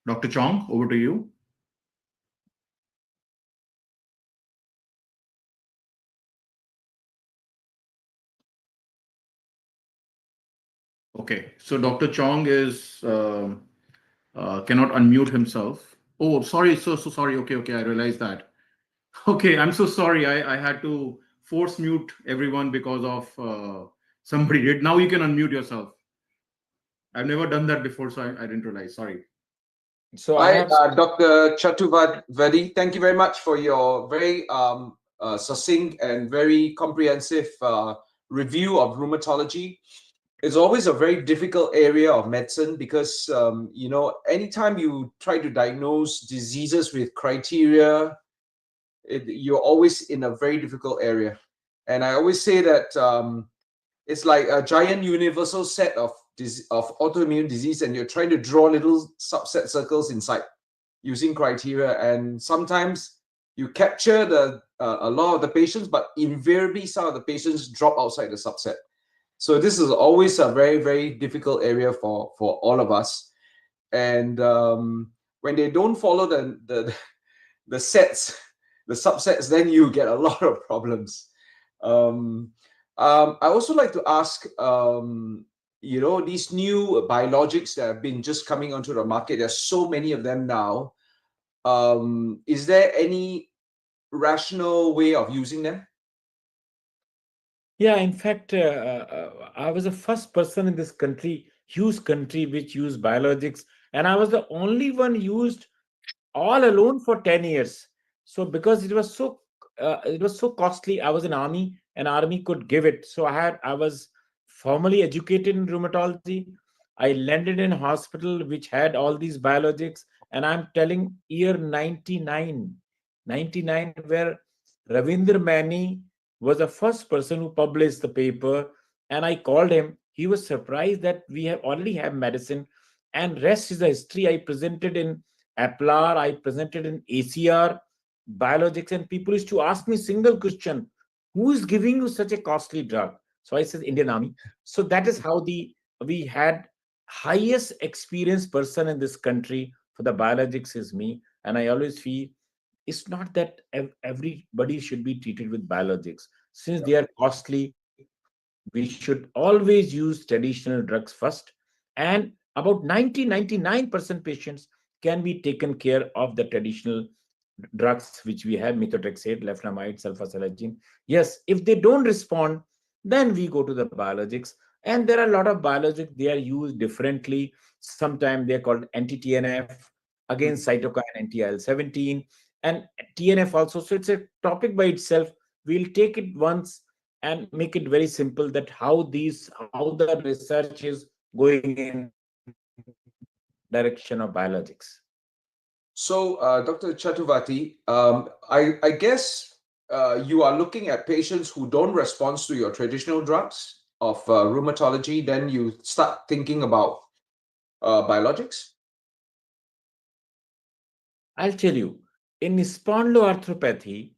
Dr. Chong, over to you. Okay, so Dr. Chong is cannot unmute himself. Oh, sorry. So sorry. Okay. I realized that. Okay, I'm so sorry. I had to force mute everyone because of somebody did. Now you can unmute yourself. I've never done that before, so I didn't realize. Sorry. So I Hi, have Dr. Chaturvedi. Thank you very much for your very succinct and very comprehensive review of rheumatology. It's always a very difficult area of medicine because, anytime you try to diagnose diseases with criteria, you're always in a very difficult area. And I always say that it's like a giant universal set of autoimmune disease, and you're trying to draw little subset circles inside using criteria, and sometimes you capture a lot of the patients, but invariably some of the patients drop outside the subset. So this is always a very, very difficult area for all of us. And when they don't follow the sets, the subsets, then you get a lot of problems. I also like to ask, these new biologics that have been just coming onto the market, there's so many of them now. Is there any rational way of using them? Yeah, in fact, I was the first person in this country, huge country, which used biologics, and I was the only one used all alone for 10 years. So because it was so costly, I was in army, and army could give it. So I was formally educated in rheumatology. I landed in hospital which had all these biologics, and I'm telling year 99, where Ravindra Mani was the first person who published the paper, and I called him. He was surprised that we have already have medicine, and rest is a history. I presented in APLAR, I presented in ACR, biologics, and people used to ask me single question: who is giving you such a costly drug? So I said Indian Army. So that is how we had highest experienced person in this country for the biologics is me, and I always feel it's not that everybody should be treated with biologics. Since they are costly, we should always use traditional drugs first. And about 99% patients can be taken care of the traditional drugs which we have, methotrexate, leflunomide, sulfasalazine. Yes, if they don't respond, then we go to the biologics. And there are a lot of biologics, they are used differently. Sometimes they are called anti-TNF, against cytokine anti-IL-17, and TNF also. So it's a topic by itself. We'll take it once and make it very simple that how the research is going in direction of biologics. So, Dr. Chaturvati, I guess you are looking at patients who don't respond to your traditional drugs of rheumatology, then you start thinking about biologics? I'll tell you, in spondyloarthropathy,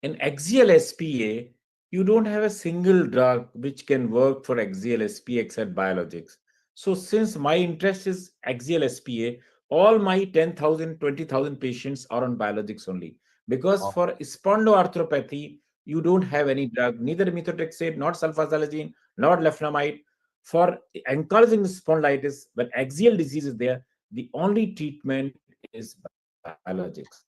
in axial SPA, you don't have a single drug which can work for axial SPA except biologics. So, since my interest is axial SPA, all my 10,000, 20,000 patients are on biologics only. Because Oh, for spondyloarthropathy, you don't have any drug, neither methotrexate, not sulfasalazine, not leflunomide. For ankylosing spondylitis, when axial disease is there, the only treatment is biologics.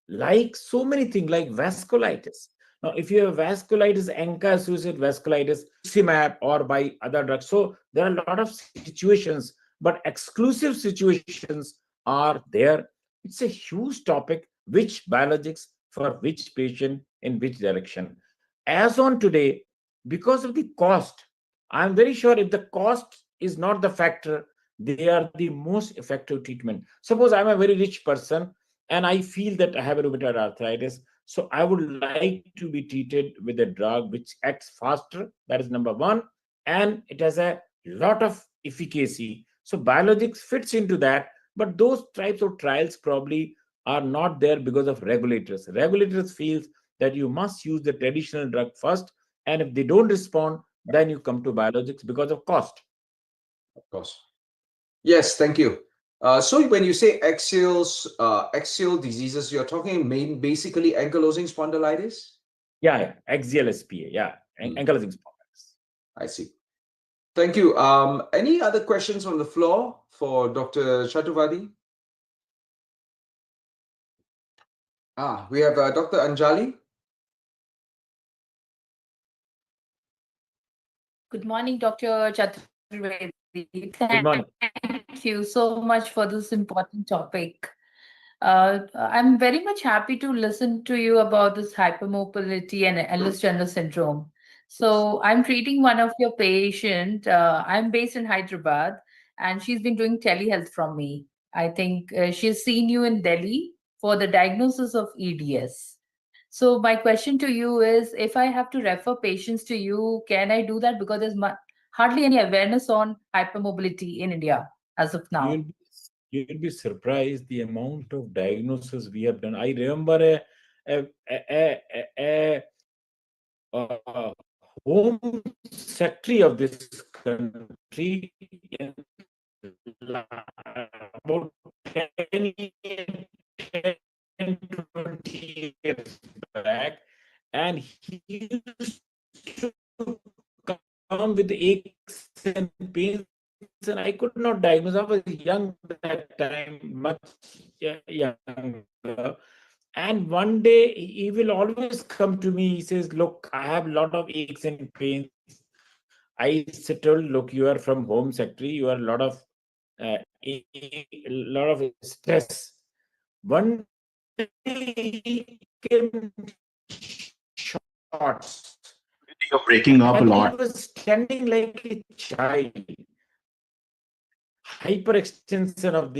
Like so many things, like vasculitis. Now, if you have vasculitis, ANCA-associated vasculitis, CMAAO or by other drugs. So there are a lot of situations, but exclusive situations are there. It's a huge topic, which biologics for which patient in which direction. As on today, because of the cost, I'm very sure if the cost is not the factor, they are the most effective treatment. Suppose I'm a very rich person and I feel that I have a rheumatoid arthritis. So I would like to be treated with a drug which acts faster. That is number one. And it has a lot of efficacy. So biologics fits into that. But those types of trials probably are not there because of regulators. Regulators feel that you must use the traditional drug first. And if they don't respond, then you come to biologics because of cost. of course. Yes, thank you. So when you say axial diseases, you're talking basically ankylosing spondylitis? Yeah, axial SPA. Yeah, Hmm, ankylosing spondylitis. I see. Thank you. Any other questions on the floor for Dr. Chaturvedi? We have Dr. Anjali. Good morning, Dr. Chaturvedi. Good morning. Thank you so much for this important topic. I'm very much happy to listen to you about this hypermobility and Ehlers-Danlos syndrome. So I'm treating one of your patient. I'm based in Hyderabad, and she's been doing telehealth from me. I think she's seen you in Delhi for the diagnosis of EDS. So my question to you is, if I have to refer patients to you, can I do that? Because there's hardly any awareness on hypermobility in India as of now. You'll be surprised the amount of diagnosis we have done. I remember a, a, a, a home secretary of this country in about 10, 10 20 years back, and he used to come with aches and pains, and I could not diagnose. I was young that time, much younger. And one day he will always come to me. He says, "Look, I have a lot of aches and pains." I told, "Look, you are from home secretary. You are a lot of stress." One day he came shots, You're breaking up a and I lot. was standing like a child. Hyperextension of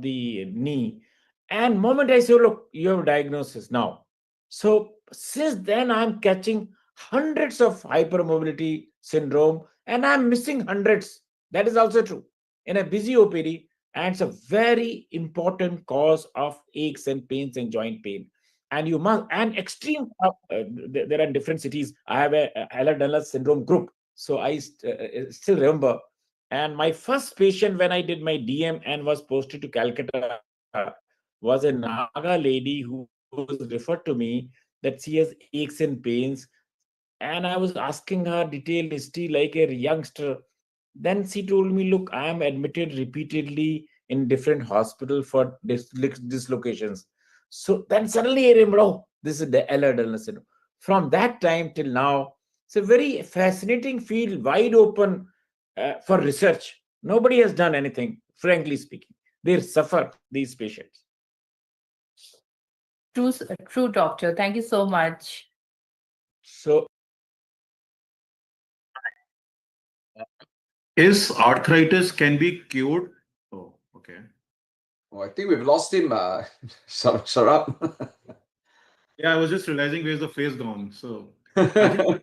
the knee, and moment I say, "Look, you have diagnosis now." So since then I'm catching hundreds of hypermobility syndrome, and I'm missing hundreds. That is also true in a busy OPD, and it's a very important cause of aches and pains and joint pain. And you must, and extreme there are different cities. I have a Ehlers-Danlos syndrome group, so I still remember. And my first patient when I did my DM and was posted to Calcutta was a Naga lady who was referred to me that she has aches and pains. And I was asking her detailed history like a youngster. Then she told me, "Look, I am admitted repeatedly in different hospital for dislocations." So then suddenly I remember, oh, this is the Ehlers-Danlos syndrome. From that time till now, it's a very fascinating field, wide open for research. Nobody has done anything, frankly speaking. They suffer, these patients. True, doctor. Thank you so much. So, Is arthritis can be cured? Oh, okay. Oh, I think we've lost him, Sarab. Yeah, I was just realizing where's the face gone. So I think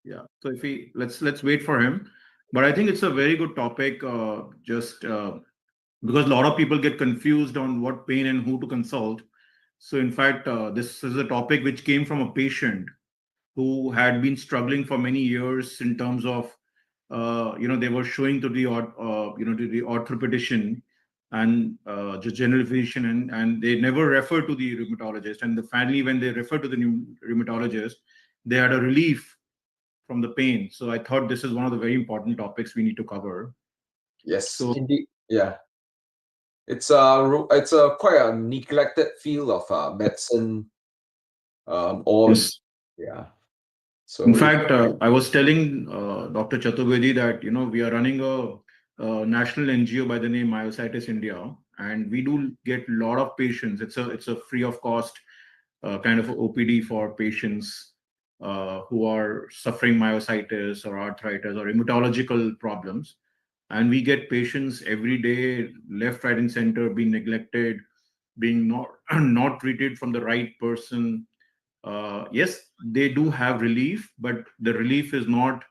yeah. So if we let's wait for him. But I think it's a very good topic. Just because a lot of people get confused on what pain and who to consult. So in fact, this is a topic which came from a patient who had been struggling for many years in terms of they were showing to the to the orthopedician and just general physician, and they never referred to the rheumatologist. And finally, when they referred to the new rheumatologist, they had a relief from the pain. So I thought this is one of the very important topics we need to cover. Yes, So indeed. Yeah. It's a quite a neglected field of medicine. Or yes. yeah. So In fact, I was telling Dr. Chaturvedi that we are running a national NGO by the name Myositis India, and we do get a lot of patients. It's a free of cost kind of OPD for patients who are suffering myositis or arthritis or rheumatological problems. And we get patients every day, left, right, and center, being neglected, being not not treated from the right person. Yes, they do have relief, but the relief is not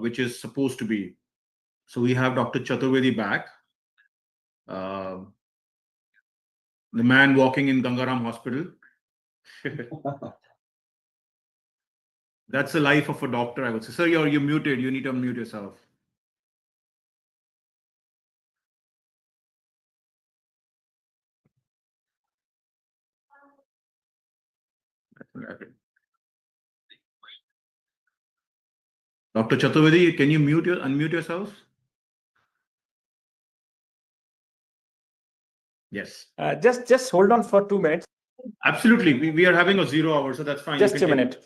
which is supposed to be. So we have Dr. Chaturvedi back, uh, the man walking in Gangaram Hospital. That's the life of a doctor, I would say. Sir, you're muted. You need to unmute yourself. Dr. Chaturvedi, can you unmute yourself? Yes. Just hold on for 2 minutes. Absolutely. We are having a 0 hour, so that's fine. Just a minute.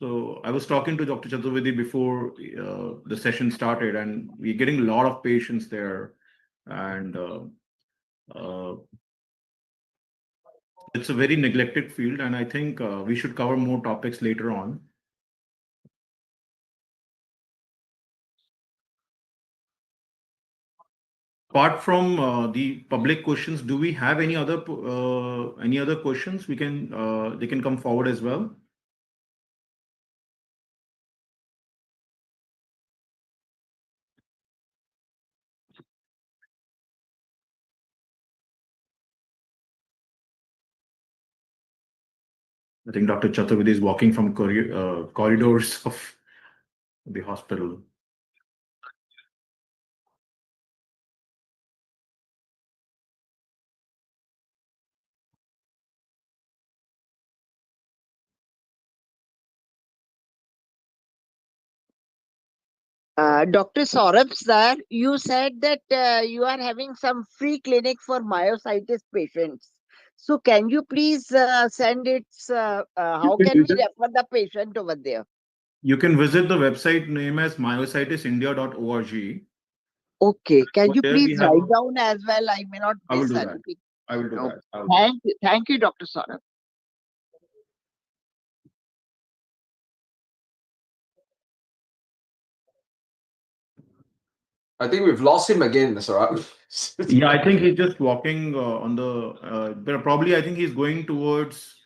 So I was talking to Dr. Chaturvedi before the session started, and we're getting a lot of patients there. And it's a very neglected field, and I think we should cover more topics later on. Apart from the public questions, do we have any other questions? They can come forward as well. I think Dr. Chaturvedi is walking from corridors of the hospital. Dr. Saurabh sir, you said that you are having some free clinic for myositis patients. So can you please send it? How can we refer the patient over there? You can visit the website name as myositisindia.org. Okay. Can you There please we have. write down as well? I may not I will miss do that. anything. I will do Okay. that. Thank you. Thank you, Dr. Saurabh. I think we've lost him again, Saurabh. Yeah, I think he's just walking on the. But probably, I think he's going towards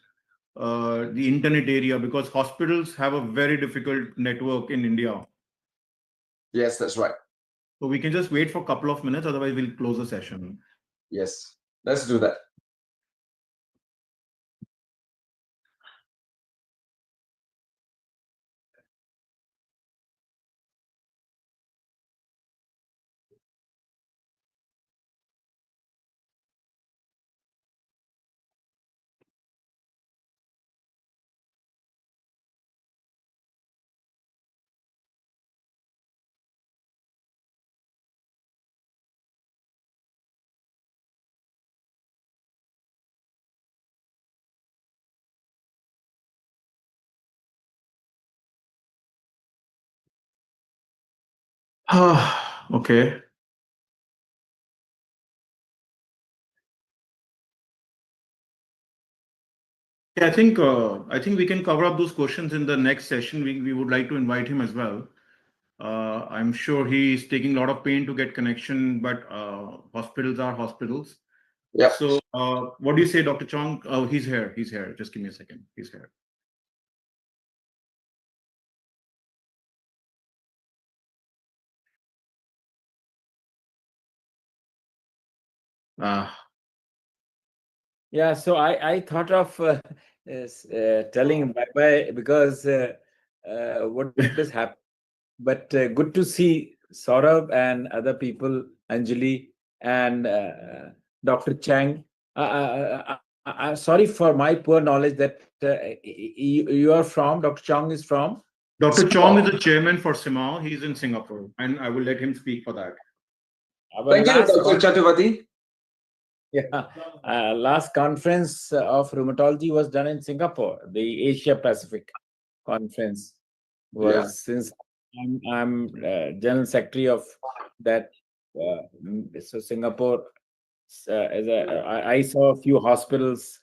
the internet area, because hospitals have a very difficult network in India. Yes, that's right. So we can just wait for a couple of minutes, otherwise we'll close the session. Yes, let's do that. Okay. Yeah, I think we can cover up those questions in the next session. We would like to invite him as well. I'm sure he's taking a lot of pain to get connection, but hospitals are hospitals. Yeah. So what do you say, Dr. Chong? Oh, he's here. He's here. Just give me a second. He's here. Yeah, so I thought of telling him bye-bye, because what has happened. But good to see Saurabh and other people, Anjali and Dr. Chang. Sorry for my poor knowledge that you are from, Dr. Chang is from? Dr. Chong is the chairman for CMAAO. He's in Singapore, and I will let him speak for that. Thank you, Dr. Chaturvedi. Yeah, last conference of rheumatology was done in Singapore. The Asia Pacific conference was, since I'm general secretary of that. So Singapore, I saw a few hospitals.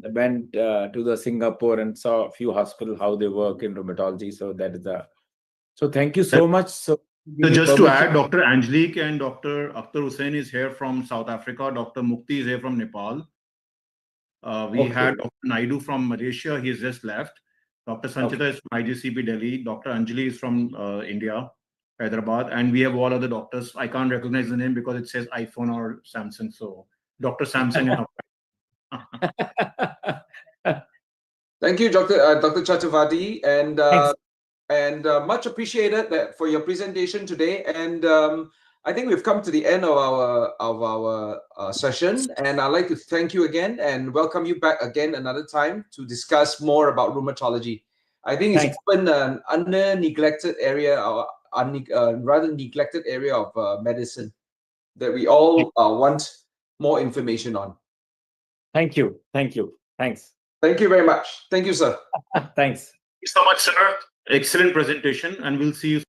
Went to the Singapore and saw a few hospitals how they work in rheumatology. So that is the. So thank you so much. So just to add, Dr. Angelique and Dr. Akhtar Hussain is here from South Africa. Dr. Mukti is here from Nepal. We had Dr. Naidu from Malaysia. He's just left. Dr. Sanchita is from IGCP Delhi. Dr. Anjali is from India, Hyderabad. And we have all other doctors. I can't recognize the name because it says iPhone or Samsung. So Dr. Samsung and Thank you, Dr. Chaturvedi, and much appreciated that for your presentation today. And I think we've come to the end of our session, and I'd like to thank you again and welcome you back again another time to discuss more about rheumatology. I think it's Thanks. often an under-neglected area, or rather neglected area of medicine that we all want more information on. Thank you. Thank you. Thanks. Thank you very much. Thank you, sir. Thanks. Thank you so much, sir. Excellent presentation, and we'll see you